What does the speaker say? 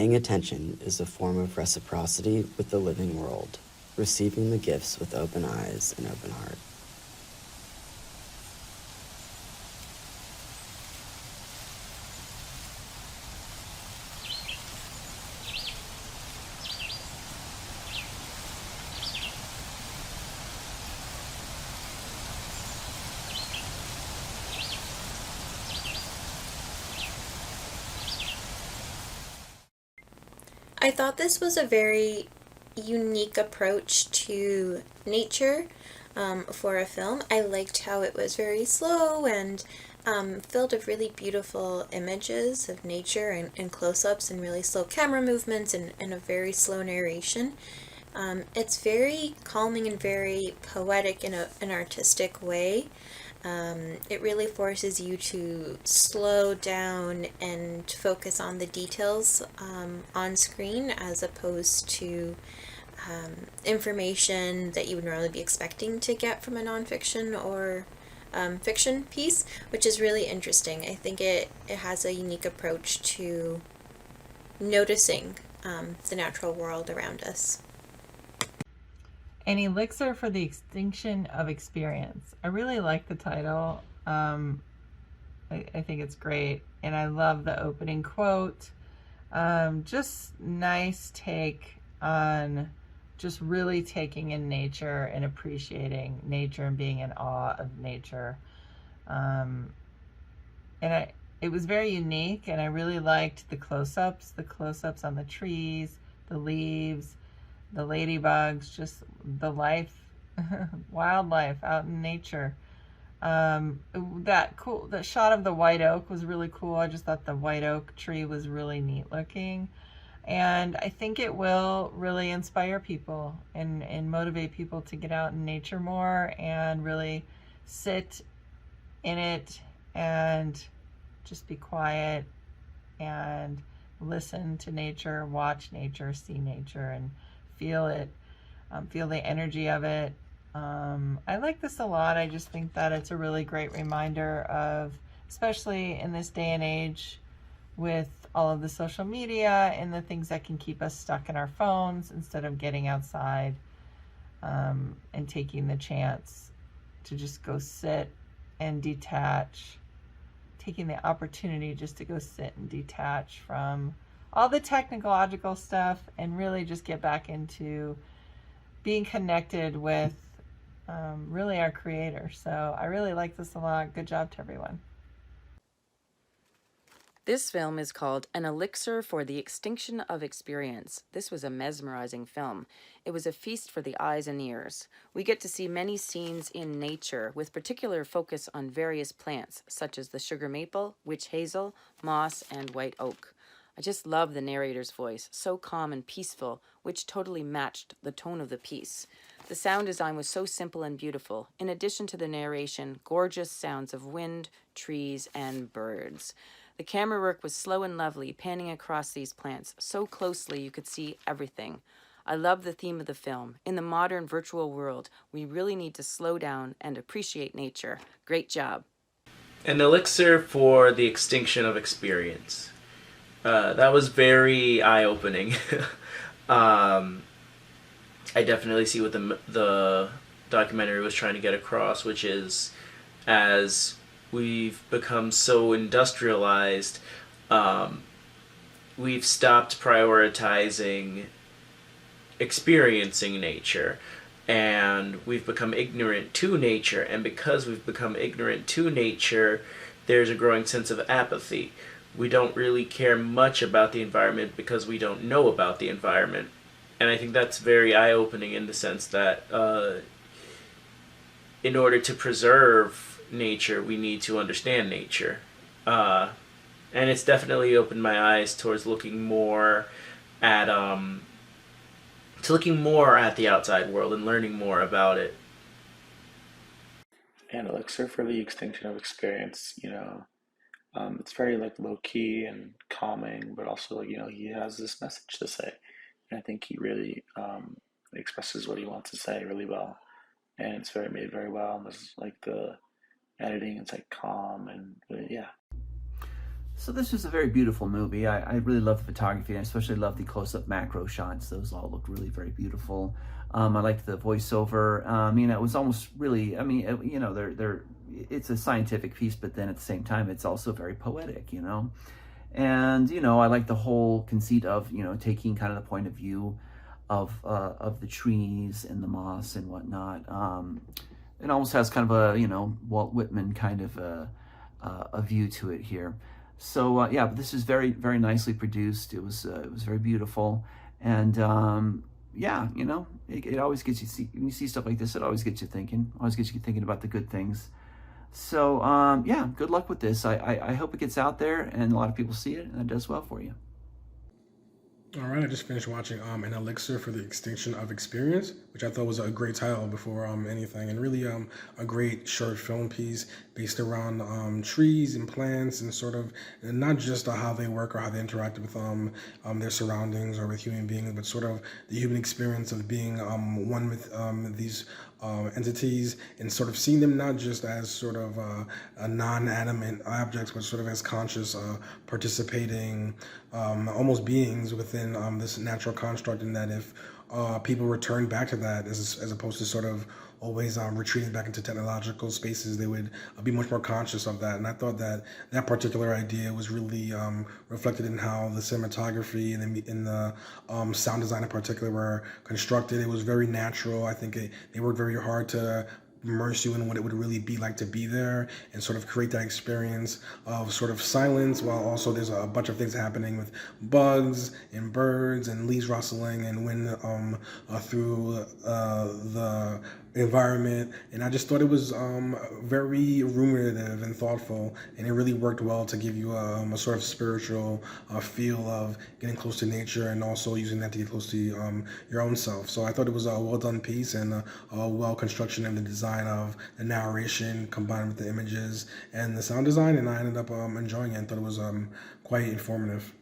Paying attention is a form of reciprocity with the living world, receiving the gifts with open eyes and open heart. I thought this was a very unique approach to nature for a film. I liked how it was very slow and filled with really beautiful images of nature and close-ups and really slow camera movements and a very slow narration. It's very calming and very poetic in an artistic way. It really forces you to slow down and focus on the details on screen as opposed to information that you would normally be expecting to get from a nonfiction or fiction piece, which is really interesting. I think it has a unique approach to noticing the natural world around us. An Elixir for the Extinction of Experience. I really like the title. I think it's great. And I love the opening quote. Just nice take on just really taking in nature and appreciating nature and being in awe of nature. It was very unique, and I really liked the close-ups on the trees, the leaves, the ladybugs, just the life, wildlife out in nature. That shot of the white oak was really cool. I just thought the white oak tree was really neat looking. And I think it will really inspire people and motivate people to get out in nature more and really sit in it and just be quiet and listen to nature, watch nature, see nature, and feel it, feel the energy of it. I like this a lot. I just think that it's a really great reminder of, especially in this day and age with all of the social media and the things that can keep us stuck in our phones instead of getting outside and taking the chance to just go sit and detach, taking the opportunity just to go sit and detach from all the technological stuff and really just get back into being connected with really our creator. So I really like this a lot. Good job to everyone. This film is called An Elixir for the Extinction of Experience. This was a mesmerizing film. It was a feast for the eyes and ears. We get to see many scenes in nature with particular focus on various plants such as the sugar maple, witch hazel, moss, and white oak. I just love the narrator's voice, so calm and peaceful, which totally matched the tone of the piece. The sound design was so simple and beautiful. In addition to the narration, gorgeous sounds of wind, trees, and birds. The camera work was slow and lovely, panning across these plants so closely you could see everything. I love the theme of the film. In the modern virtual world, we really need to slow down and appreciate nature. Great job. An Elixir for the Extinction of Experience. That was very eye-opening. I definitely see what the documentary was trying to get across, which is, as we've become so industrialized, we've stopped prioritizing experiencing nature, and we've become ignorant to nature, and because we've become ignorant to nature, there's a growing sense of apathy. We don't really care much about the environment because we don't know about the environment. And I think that's very eye-opening in the sense that in order to preserve nature, we need to understand nature. And it's definitely opened my eyes towards looking more at the outside world and learning more about it. An Elixir for the Extinction of Experience, it's very like low key and calming, but also he has this message to say, and I think he really expresses what he wants to say really well, and it's made very well. And there's like the editing, it's like calm and yeah. So this was a very beautiful movie. I really love the photography. I especially love the close-up macro shots. Those all look really very beautiful. I liked the voiceover. It was almost really. It's a scientific piece, but then at the same time, it's also very poetic. And I like the whole conceit of taking kind of the point of view of the trees and the moss and whatnot. It almost has kind of a Walt Whitman kind of a view to it here. So but this is very very nicely produced. It was very beautiful, and it always gets you when you see stuff like this. It always gets you thinking. Always gets you thinking about the good things. So good luck with this. I hope it gets out there and a lot of people see it and it does well for you. All right, I just finished watching An Elixir for the Extinction of Experience, which I thought was a great title before anything, and really a great short film piece based around trees and plants and sort of and not just how they work or how they interact with their surroundings or with human beings, but sort of the human experience of being one with these entities and sort of seeing them not just as sort of non-animate objects, but sort of as conscious, participating, almost beings within this natural construct, and that if people return back to that as opposed to sort of always retreating back into technological spaces, they would be much more conscious of that. And I thought that that particular idea was really reflected in how the cinematography and the sound design in particular were constructed. It was very natural. I think they worked very hard to immerse you in what it would really be like to be there and sort of create that experience of sort of silence while also there's a bunch of things happening with bugs and birds and leaves rustling and wind through the environment. And I just thought it was very ruminative and thoughtful, and it really worked well to give you a sort of spiritual feel of getting close to nature and also using that to get close to your own self. So I thought it was a well done piece and a well construction in the design of the narration combined with the images and the sound design, and I ended up enjoying it and thought it was quite informative.